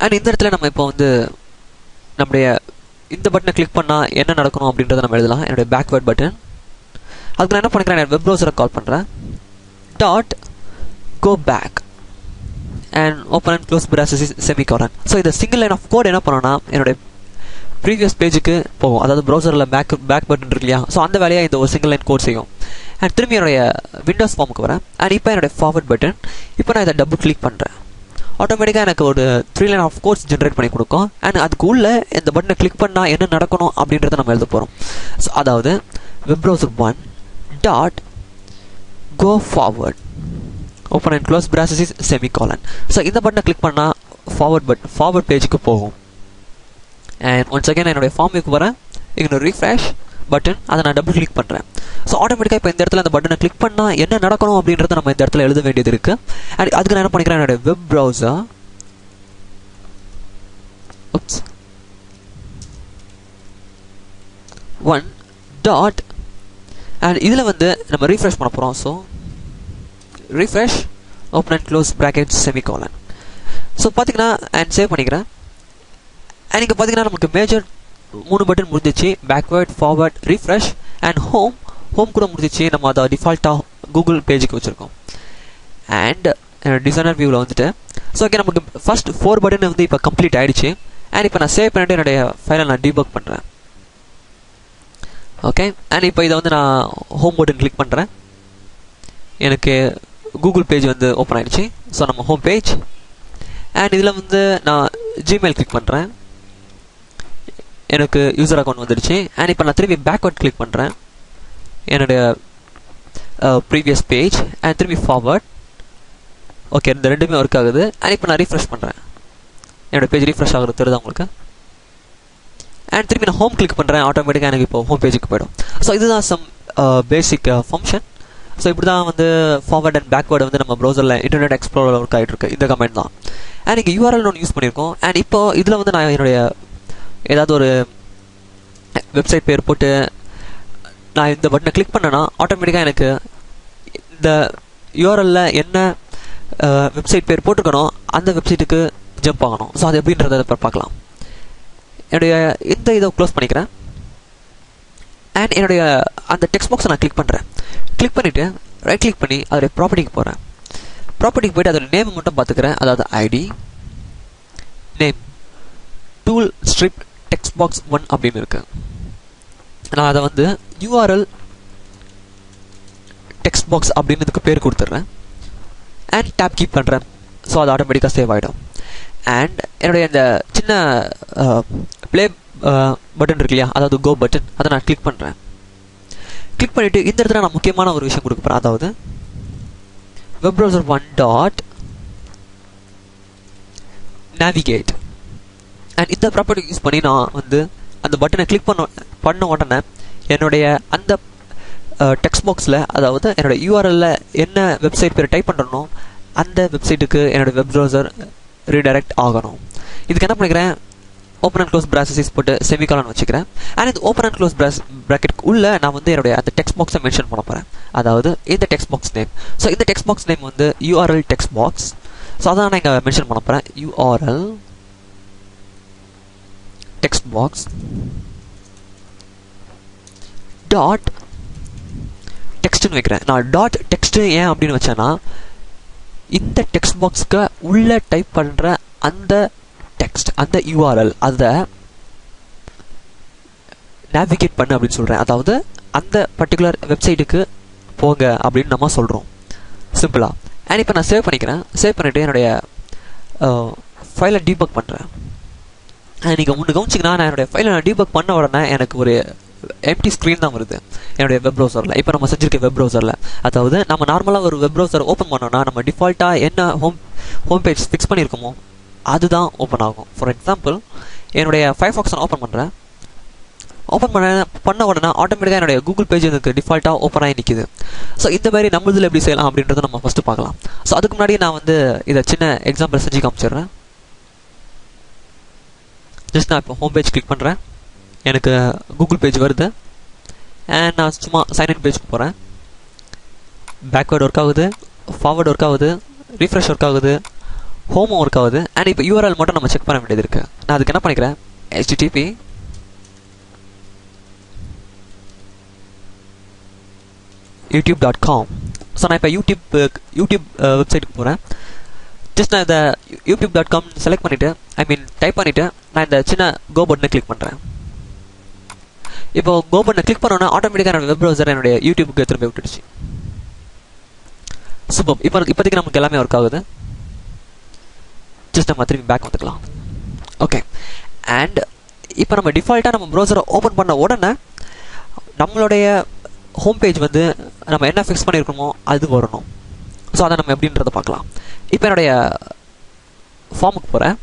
And இந்த இடத்துல நம்ம இப்போ வந்து நம்முடைய இந்த பட்டனை கிளிக் பண்ணால் என்ன நடக்கணும் அப்படின்றத நம்ம எழுதலாம். என்னுடைய பேக்வேர்ட் பட்டன். அதுக்கு நான் என்ன பண்ணிக்கிறேன், என்னோட வெப் ப்ரௌசரை கால் பண்ணுறேன். Dot go back and open and close braces semicolon. So இந்த சிங்கிள் லைன் ஆஃப் கோட் என்ன பண்ணோன்னா என்னுடைய ப்ரீவியஸ் பேஜுக்கு போகும். அதாவது ப்ரௌசரில் பேக் பட்டன் இருக்கு இல்லையா, ஸோ அந்த வேலையை இந்த ஒரு சிங்கிள் லைன் கோட் செய்யும். அண்ட் திரும்பி என்னுடைய விண்டோஸ் ஃபார்முக்கு வரேன். அண்ட் இப்போ என்னுடைய ஃபார்வர்ட் பட்டன். இப்போ நான் இதை டபுள் கிளிக் பண்ணுறேன். ஆட்டோமேட்டிக்காக எனக்கு ஒரு 3 லைன் ஆஃப் கோட்ஸ் ஜென்ரேட் பண்ணி கொடுக்கும். அண்ட் அதுக்கு உள்ள இந்த பட்டனை கிளிக் பண்ணால் என்ன நடக்கணும் அப்படின்றத நம்ம எழுத போகிறோம். ஸோ அதாவது web browser 1 dot go forward open and close braces semicolon. So இந்த பட்டனை கிளிக் பண்ணால் ஃபார்வர்ட் பேஜுக்கு போகும். அண்ட் ஒன்ஸ் அகேன் என்னுடைய ஃபார்முக்கு வரேன். இங்கே ரீஃப்ரெஷ் பட்டன், அதை நான் டபுள் கிளிக் பண்ணுறேன். ஸோ ஆட்டோமேட்டிக்காக இப்போ இந்த இடத்துல அந்த பட்டனை கிளிக் பண்ணால் என்ன நடக்கணும் அப்படின்றத நம்ம இந்த இடத்துல எழுத வேண்டியது இருக்குது. அண்ட் அதுக்கு நான் என்ன பண்ணிக்கிறேன், என்னுடைய web browser one dot and இதில் வந்து நம்ம ரீஃப்ரெஷ் பண்ண போகிறோம். So refresh open and close brackets semicolon. So பார்த்தீங்கன்னா அண்ட் சேவ் பண்ணிக்கிறேன். அண்ட் இங்கே பார்த்தீங்கன்னா நமக்கு மேஜர் 3 பட்டன் முடிஞ்சிச்சு. Backward, forward, refresh and home கூட முடிஞ்சிச்சு. நம்ம அதை டிஃபால்ட்டாக கூகுள் பேஜுக்கு வச்சுருக்கோம். அண்ட் டிசைனர் வியூவில் வந்துட்டு ஸோ ஓகே நமக்கு ஃபர்ஸ்ட் 4 பட்டன் வந்து இப்போ கம்ப்ளீட் ஆகிடுச்சு. அண்ட் இப்போ நான் சேவ் பண்ணிட்டு என்னுடைய ஃபைலை நான் டீபக் பண்ணுறேன். ஓகே, அண்ட் இப்போ இதை வந்து நான் ஹோம் பட்டன் கிளிக் பண்ணுறேன். எனக்கு கூகுள் பேஜ் வந்து ஓப்பன் ஆகிடுச்சு. ஸோ நம்ம ஹோம் பேஜ். அண்ட் இதில் வந்து நான் ஜிமெயில் கிளிக் பண்ணுறேன். எனக்கு யூசர் அக்கௌண்ட் வந்துடுச்சு. அண்ட் இப்போ நான் திரும்பி பேக்வர்ட் கிளிக் பண்ணுறேன். என்னுடைய ப்ரீவியஸ் பேஜ் அண்ட் திரும்பி ஃபார்வர்ட். ஓகே, இந்த ரெண்டுமே ஒர்க் ஆகுது. அண்ட் இப்போ நான் ரீஃப்ரெஷ் பண்ணுறேன். என்னோடய பேஜ் ரீஃப்ரெஷ் ஆகுறது தெரியுதா உங்களுக்கு? அண்ட் திரும்பி நான் ஹோம் கிளிக் பண்ணுறேன். ஆட்டோமேட்டிக்காக எனக்கு இப்போ ஹோம் பேஜுக்கு போய்டும். ஸோ இதுதான் சம் பேசிக் ஃபங்க்ஷன். ஸோ இப்படி தான் வந்து ஃபார்வர்ட் அண்ட் பேக்வேர்டு வந்து நம்ம ப்ரௌசரில் இன்டர்நெட் எக்ஸ்ப்ளோரர் ஒர்க் ஆகிட்டு இருக்கு. இந்த கமெண்ட் தான். அண்ட் இங்கே யூஆர்எல் ஒன்று யூஸ் பண்ணியிருக்கோம். அண்ட் இப்போ இதில் வந்து நான் என்னுடைய ஏதாவது ஒரு வெப்சைட் பேர் போட்டு நான் இந்த பட்டனை கிளிக் பண்ணேன்னா ஆட்டோமேட்டிக்காக எனக்கு இந்த யூஆர்எல்ல என்ன வெப்சைட் பேர் போட்டுக்கணும் அந்த வெப்சைட்டுக்கு ஜம்ப் ஆகணும். ஸோ அது எப்படின்றத பார்க்கலாம். என்னுடைய இந்த இதை க்ளோஸ் பண்ணிக்கிறேன். அண்ட் என்னுடைய அந்த டெக்ஸ்ட் பாக்ஸை நான் கிளிக் பண்ணுறேன். கிளிக் பண்ணிவிட்டு ரைட் கிளிக் பண்ணி அதோடைய ப்ராப்பர்ட்டிக்கு போகிறேன். ப்ராப்பர்ட்டிக்கு போய்ட்டு அதோட நேம் மட்டும் பார்த்துக்கிறேன். அதாவது ID name tool strip text box 1 அப்படின்னு இருக்கு. நான் அதை வந்து யூஆர்எல் டெக்ஸ்ட் பாக்ஸ் அப்படின்னு இதுக்கு பேர் கொடுத்துட்றேன். அண்ட் டேப் கீப் பண்ணுறேன். ஸோ அது ஆட்டோமேட்டிக்காக சேவ் ஆகிடும். அண்ட் என்னுடைய இந்த சின்ன ப்ளே பட்டன் இருக்கு இல்லையா, அதாவது கோ பட்டன், அதை நான் கிளிக் பண்ணுறேன். கிளிக் பண்ணிவிட்டு இந்த இடத்துல நான் முக்கியமான ஒரு விஷயம் கொடுக்க போகிறேன். அதாவது web browser 1 dot navigate. And இந்த ப்ராப்பர்ட்டி யூஸ் பண்ணி நான் வந்து அந்த பட்டனை கிளிக் பண்ண உடனே என்னுடைய அந்த டெக்ஸ்ட் பாக்ஸில், அதாவது என்னோடய யூஆர்எல்ல என்ன வெப்சைட் பேர் டைப் பண்ணுறனோ அந்த வெப்சைட்டுக்கு என்னோடய வெப் ப்ரௌசர் ரீடைரக்ட் ஆகணும். இதுக்கு என்ன பண்ணிக்கிறேன், ஓப்பன் அண்ட் க்ளோஸ் braces போட்டு செமிகாலன் வச்சுக்கிறேன். அண்ட் இந்த ஓப்பன் அண்ட் க்ளோஸ் ப்ராக்கெட் உள்ள நான் வந்து என்னுடைய அந்த டெக்ஸ்ட் பாக்ஸை மென்ஷன் பண்ண போகிறேன். அதாவது இந்த டெக்ஸ்ட் பாக்ஸ் நேம். ஸோ இந்த டெக்ஸ்ட் பாக்ஸ் நேம் வந்து யூஆர்எல் டெக்ஸ்ட் பாக்ஸ். ஸோ அதான் நான் இங்கே மென்ஷன் பண்ண போகிறேன். யூஆர்எல் டெக்ஸ்ட் பாக்ஸ் டாட் டெக்ஸ்ட்னு வைக்கிறேன். நான் டாட் டெக்ஸ்ட் ஏன் அப்படின்னு வச்சேன்னா இந்த டெக்ஸ்ட் பாக்ஸ்க்கு உள்ள டைப் பண்ணுற அந்த டெக்ஸ்ட், அந்த யூஆர்எல், அதை நேவிகேட் பண்ணு அப்படின்னு சொல்கிறேன். அதாவது அந்த பர்டிகுலர் வெப்சைட்டுக்கு போங்க அப்படின்னு நம்ம சொல்கிறோம் சிம்பிளாக. அண்ட் இப்போ நான் சேவ் பண்ணிக்கிறேன். சேவ் பண்ணிவிட்டு என்னுடைய ஃபைலை டீபக் பண்ணுறேன். நீங்கள் ஒன்று கவனிச்சிங்கன்னா நான் என்னுடைய ஃபைலை நான் டீபக் பண்ண உடனே எனக்கு ஒரு எம்டி ஸ்க்ரீன் தான் வருது என்னுடைய வெப் ப்ரௌசரில். இப்போ நம்ம செஞ்சுருக்க வெப் ப்ரௌசரில், அதாவது நம்ம நார்மலாக ஒரு வெப் ப்ரௌசர் ஓப்பன் பண்ணோன்னா நம்ம டிஃபால்ட்டாக என்ன ஹோம் பேஜ் ஃபிக்ஸ் பண்ணியிருக்கோமோ அதுதான் ஓப்பன் ஆகும். ஃபார் எக்ஸாம்பிள் என்னுடைய ஃபயர்ஃபாக்ஸ் நான் ஓப்பன் பண்ணுறேன். ஓப்பன் பண்ண உடனே ஆட்டோமேட்டிக்காக என்னுடைய கூகுள் பேஜ் எனக்கு டிஃபால்ட்டாக ஓப்பன் ஆகி நிற்கிது. ஸோ இந்த மாதிரி நம்மளதில் எப்படி செய்யலாம் அப்படின்றத நம்ம ஃபஸ்ட்டு பார்க்கலாம். ஸோ அதுக்கு முன்னாடி நான் வந்து இதை சின்ன எக்ஸாம்பிள் செஞ்சு காமிச்சிடுறேன். ஜஸ்ட் நான் இப்போ ஹோம் பேஜ் கிளிக் பண்ணுறேன். எனக்கு கூகுள் பேஜ் வருது. அண்ட் நான் சும்மா சைன்இன் பேஜ்க்கு போகிறேன். பேக்வேர்டு ஒர்க் ஆகுது, ஃபார்வர்டு ஒர்க் ஆகுது, ரீஃப்ரெஷ் ஒர்க் ஆகுது, ஹோமும் ஒர்க் ஆகுது. அண்ட் இப்போ யூஆர்எல் மட்டும் நம்ம செக் பண்ண வேண்டியது இருக்குது. நான் அதுக்கு என்ன பண்ணிக்கிறேன், http youtube.com. ஸோ நான் இப்போ யூடியூப் வெப்சைட்டுக்கு போகிறேன். ஜஸ்ட் நான் இந்த youtube.com செலக்ட் பண்ணிவிட்டு டைப் பண்ணிவிட்டு நான் இந்த சின்ன கோ பட்டனை கிளிக் பண்ணுறேன். இப்போ கோ பட்டனை கிளிக் பண்ணோன்னா ஆட்டோமேட்டிக்காக என்னோட வெப் ப்ரௌசர் என்னுடைய யூடியூபுக்கு திரும்பி விட்டுடுச்சு. சூப்பர். இப்போதைக்கு நமக்கு எல்லாமே ஒர்க் ஆகுது. ஜஸ்ட் நம்ம திரும்பி பேக் வந்துக்கலாம். ஓகே. அண்ட் இப்போ நம்ம டிஃபால்ட்டாக நம்ம ப்ரௌசரை ஓப்பன் பண்ண உடனே நம்மளுடைய ஹோம் பேஜ் வந்து நம்ம என்ன ஃபிக்ஸ் பண்ணியிருக்கோமோ அது வரணும். ஸோ அதை நம்ம எப்படின்றத பார்க்கலாம். இப்போ என்னுடைய ஃபார்முக்கு போகிறேன்.